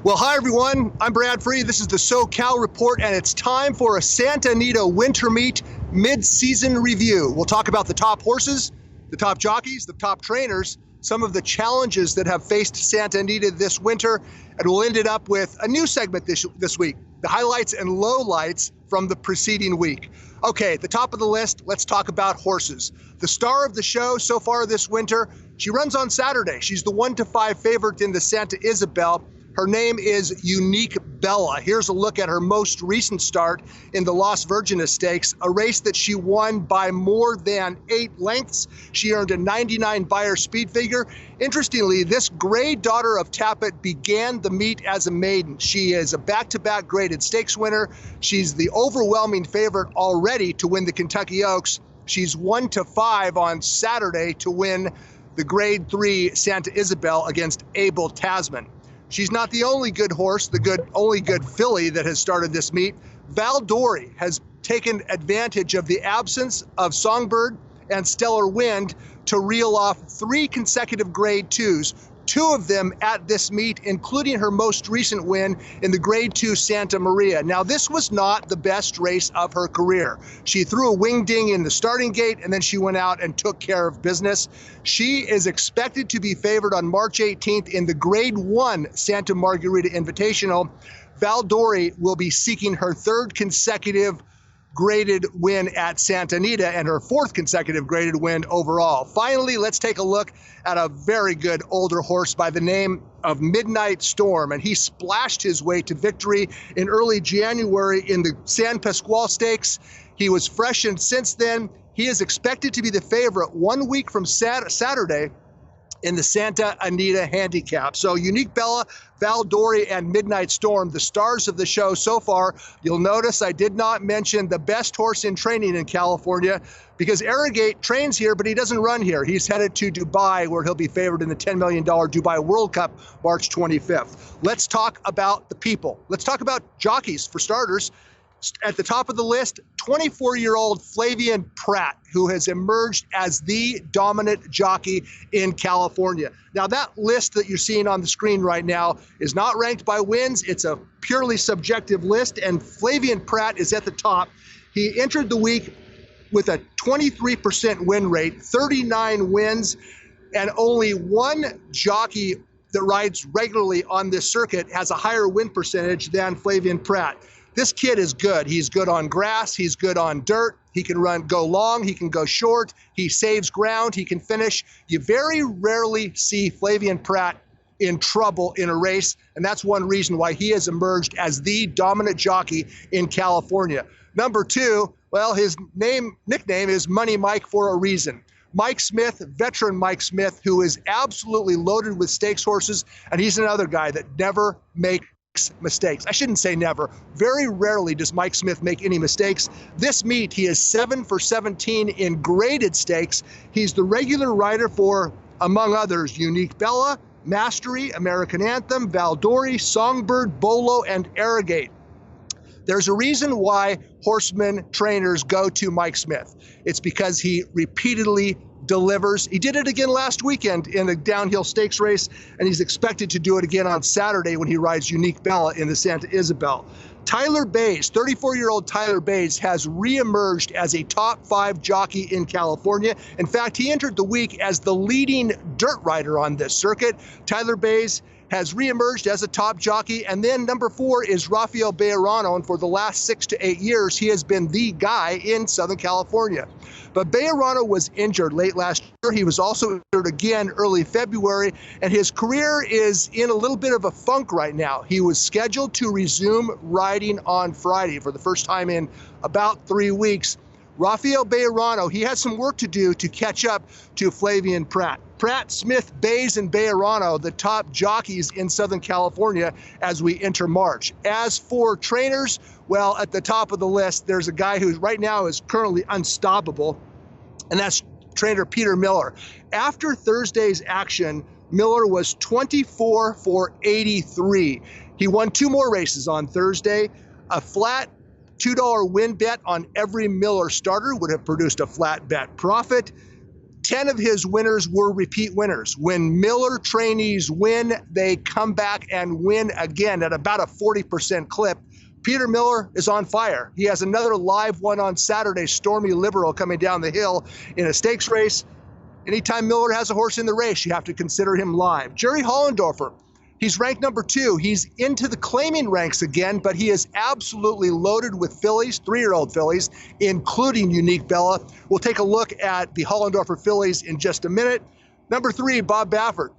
Well, hi everyone, I'm Brad Free. This is the SoCal Report, and it's time for a Santa Anita Winter Meet mid-season review. We'll talk about the top horses, the top jockeys, the top trainers, some of the challenges that have faced Santa Anita this winter, and we'll end it up with a new segment this week, the highlights and lowlights from the preceding week. Okay, at the top of the list, let's talk about horses. The star of the show so far this winter, she runs on Saturday. She's the 1-5 favorite in the Santa Isabel. Her name is Unique Bella. Here's a look at her most recent start in the Las Virgenes Stakes, a race that she won by more than 8 lengths. She earned a 99 Beyer speed figure. Interestingly, this gray daughter of Tapit began the meet as a maiden. She is a back-to-back graded stakes winner. She's the overwhelming favorite already to win the Kentucky Oaks. She's 1-5 on Saturday to win the Grade 3 Santa Isabel against Abel Tasman. She's not the only good horse, only good filly that has started this meet. Baldor E has taken advantage of the absence of Songbird and Stellar Wind to reel off 3 consecutive Grade 2s, 2 of them at this meet, including her most recent win in the Grade 2 Santa Maria. Now, this was not the best race of her career. She threw a wing ding in the starting gate, and then she went out and took care of business. She is expected to be favored on March 18th in the Grade 1 Santa Margarita Invitational. Baldor E will be seeking her 3rd consecutive graded win at Santa Anita and her 4th consecutive graded win overall. Finally, let's take a look at a very good older horse by the name of Midnight Storm, and he splashed his way to victory in early January in the San Pasqual Stakes. He was freshened since then. He is expected to be the favorite 1 week from Saturday in the Santa Anita Handicap. So Unique Bella, Baldor E, and Midnight Storm, the stars of the show so far. You'll notice I did not mention the best horse in training in California because Arrogate trains here, but he doesn't run here. He's headed to Dubai, where he'll be favored in the $10 million Dubai World Cup, March 25th. Let's talk about the people. Let's talk about jockeys, for starters. At the top of the list, 24-year-old Flavien Pratt, who has emerged as the dominant jockey in California. Now, that list that you're seeing on the screen right now is not ranked by wins. It's a purely subjective list, and Flavien Pratt is at the top. He entered the week with a 23% win rate, 39 wins, and only one jockey that rides regularly on this circuit has a higher win percentage than Flavien Pratt. This kid is good. He's good on grass. He's good on dirt. He can go long. He can go short. He saves ground. He can finish. You very rarely see Flavien Pratt in trouble in a race, and that's one reason why he has emerged as the dominant jockey in California. Number 2, well, his nickname is Money Mike for a reason. Mike Smith, veteran Mike Smith, who is absolutely loaded with stakes horses, and he's another guy that never makes mistakes. I shouldn't say never. Very rarely does Mike Smith make any mistakes. This meet, he is 7 for 17 in graded stakes. He's the regular rider for, among others, Unique Bella, Mastery, American Anthem, Baldor E, Songbird, Bolo, and Arrogate. There's a reason why horsemen trainers go to Mike Smith. It's because he repeatedly delivers. He did it again last weekend in a downhill stakes race, and he's expected to do it again on Saturday when he rides Unique Bella in the Santa Isabel. Tyler Bays, 34-year-old Tyler Bays, has reemerged as a top 5 jockey in California. In fact, he entered the week as the leading dirt rider on this circuit. Tyler Bays has reemerged as a top jockey. And then number 4 is Rafael Bejarano, and for the last 6 to 8 years, he has been the guy in Southern California. But Bejarano was injured late last year. He was also injured again early February, and his career is in a little bit of a funk right now. He was scheduled to resume riding on Friday for the first time in about 3 weeks. Rafael Bejarano, he has some work to do to catch up to Flavien Pratt. Pratt, Smith, Bays, and Bejarano, the top jockeys in Southern California as we enter March. As for trainers, well, at the top of the list, there's a guy who right now is currently unstoppable, and that's trainer Peter Miller. After Thursday's action, Miller was 24 for 83. He won 2 more races on Thursday. A flat $2 win bet on every Miller starter would have produced a flat bet profit. 10 of his winners were repeat winners. When Miller trainees win, they come back and win again at about a 40% clip. Peter Miller is on fire. He has another live one on Saturday, Stormy Liberal, coming down the hill in a stakes race. Anytime Miller has a horse in the race, you have to consider him live. Jerry Hollendorfer, he's ranked number 2. He's into the claiming ranks again, but he is absolutely loaded with fillies, 3-year-old fillies, including Unique Bella. We'll take a look at the Hollendorfer fillies in just a minute. Number 3, Bob Baffert,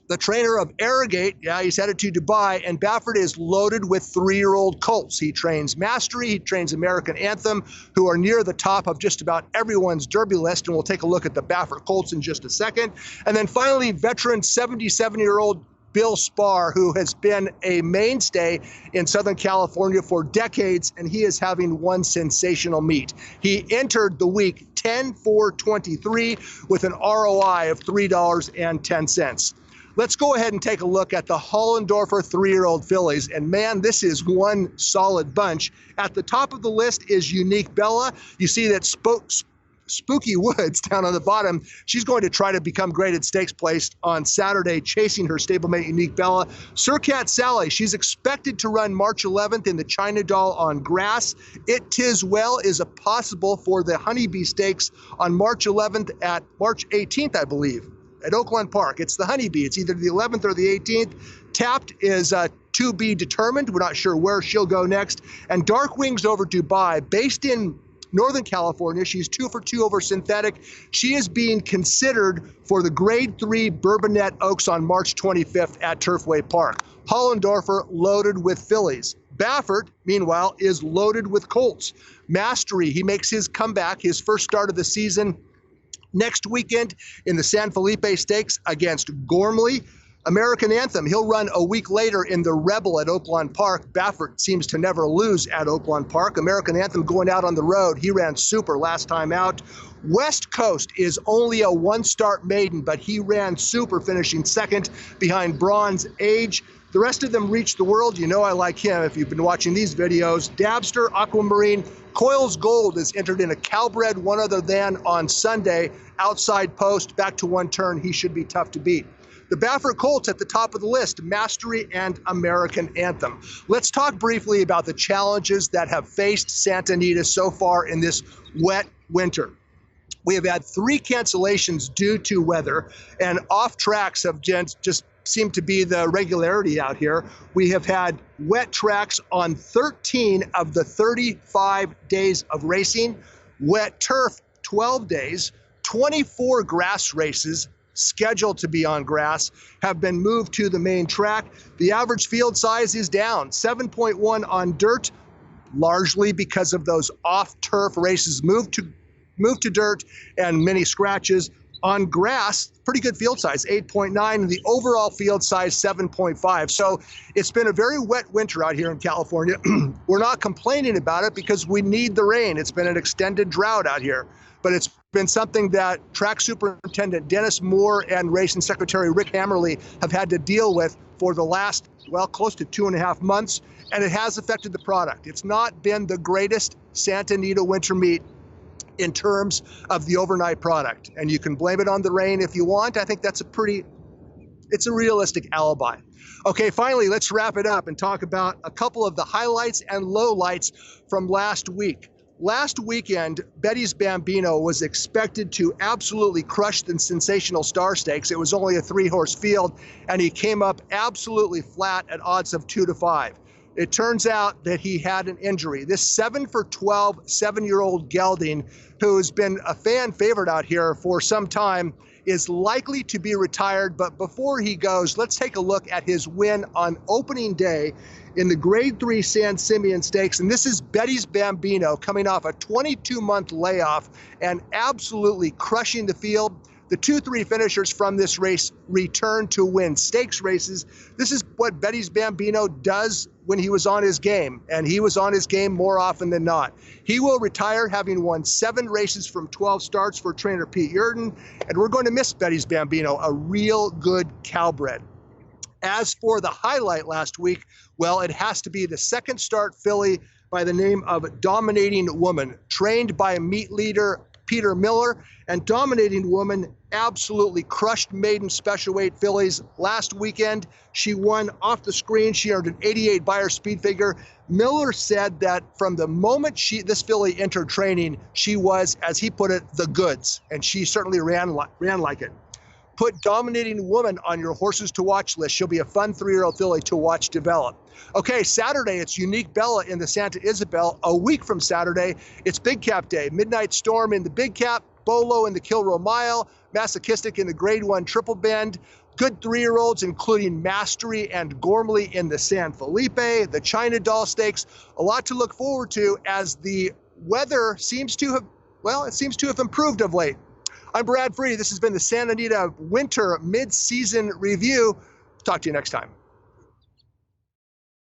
the trainer of Arrogate. Yeah, he's headed to Dubai, and Baffert is loaded with 3-year-old colts. He trains Mastery, he trains American Anthem, who are near the top of just about everyone's Derby list, and we'll take a look at the Baffert colts in just a second. And then finally, veteran 77-year-old Bill Spar, who has been a mainstay in Southern California for decades, and he is having one sensational meet. He entered the week 10-4-23 with an ROI of $3.10. Let's go ahead and take a look at the Hollendorfer 3-year-old fillies. And man, this is one solid bunch. At the top of the list is Unique Bella. You see that Spooky Woods down on the bottom. She's going to try to become graded stakes placed on Saturday, chasing her stablemate Unique Bella. Surcat Sally, she's expected to run March 11th in the China Doll on grass. It Tis Well is a possible for the Honeybee Stakes on March 11th at March 18th, I believe, at Oakland Park. It's the Honeybee. It's either the 11th or the 18th. Tapped is to be determined. We're not sure where she'll go next. And Dark Wings over Dubai, based in Northern California. She's 2 for 2 over synthetic. She is being considered for the Grade 3 Bourbonnette Oaks on March 25th at Turfway Park. Hollendorfer loaded with fillies. Baffert, meanwhile, is loaded with colts. Mastery, he makes his comeback, his first start of the season next weekend in the San Felipe Stakes against Gormley. American Anthem, he'll run a week later in the Rebel at Oakland Park. Baffert seems to never lose at Oakland Park. American Anthem going out on the road. He ran super last time out. West Coast is only a 1-start maiden, but he ran super, finishing second behind Bronze Age. The rest of them reached the world. You know I like him if you've been watching these videos. Dabster, Aquamarine, Coils Gold is entered in a Calbred one other than on Sunday. Outside post, back to 1 turn. He should be tough to beat. The Baffert colts at the top of the list, Mastery and American Anthem. Let's talk briefly about the challenges that have faced Santa Anita so far in this wet winter. We have had 3 cancellations due to weather, and off tracks have just seemed to be the regularity out here. We have had wet tracks on 13 of the 35 days of racing, wet turf 12 days, 24 grass races scheduled to be on grass have been moved to the main track. The average field size is down 7.1 on dirt, largely because of those off-turf races moved to dirt and many scratches. On grass, pretty good field size, 8.9, and the overall field size, 7.5. So it's been a very wet winter out here in California. We're not complaining about it because we need the rain. It's been an extended drought out here, but it's been something that track superintendent Dennis Moore and racing secretary Rick Hammerly have had to deal with for the last, well, close to 2.5 months, and it has affected the product. It's not been the greatest Santa Anita winter meet in terms of the overnight product, and you can blame it on the rain if you want. I think that's it's a realistic alibi. Okay, finally, let's wrap it up and talk about a couple of the highlights and lowlights from last week. Last weekend, Betty's Bambino was expected to absolutely crush the Sensational Star Stakes. It was only a 3-horse field, and he came up absolutely flat at odds of 2 to 5. It turns out that he had an injury. This 7 for 12 7-year-old gelding, who's been a fan favorite out here for some time, is likely to be retired. But before he goes, let's take a look at his win on opening day in the Grade 3 San Simeon Stakes. And this is Betty's Bambino coming off a 22-month layoff and absolutely crushing the field. The 2-3 finishers from this race return to win stakes races. This is what Betty's Bambino does when he was on his game, and he was on his game more often than not. He will retire having won 7 races from 12 starts for trainer Pete Yurden, and we're going to miss Betty's Bambino, a real good Calbred. As for the highlight last week, well, it has to be the second start filly by the name of Dominating Woman, trained by meat leader Peter Miller. And Dominating Woman absolutely crushed maiden special weight fillies last weekend. She won off the screen. She earned an 88 Beyer speed figure. Miller said that from the moment this filly entered training, she was, as he put it, the goods, and she certainly ran like it. Put Dominating Woman on your horses to watch list. She'll be a fun 3-year-old filly to watch develop. Okay, Saturday, it's Unique Bella in the Santa Isabel. A week from Saturday, it's Big Cap Day. Midnight Storm in the Big Cap, Bolo in the Kilroe Mile, Masochistic in the Grade 1 Triple Bend. Good 3-year-olds, including Mastery and Gormley in the San Felipe, the China Doll Stakes. A lot to look forward to as the weather seems to have improved of late. I'm Brad Free. This has been the Santa Anita Winter Mid-Season Review. Talk to you next time.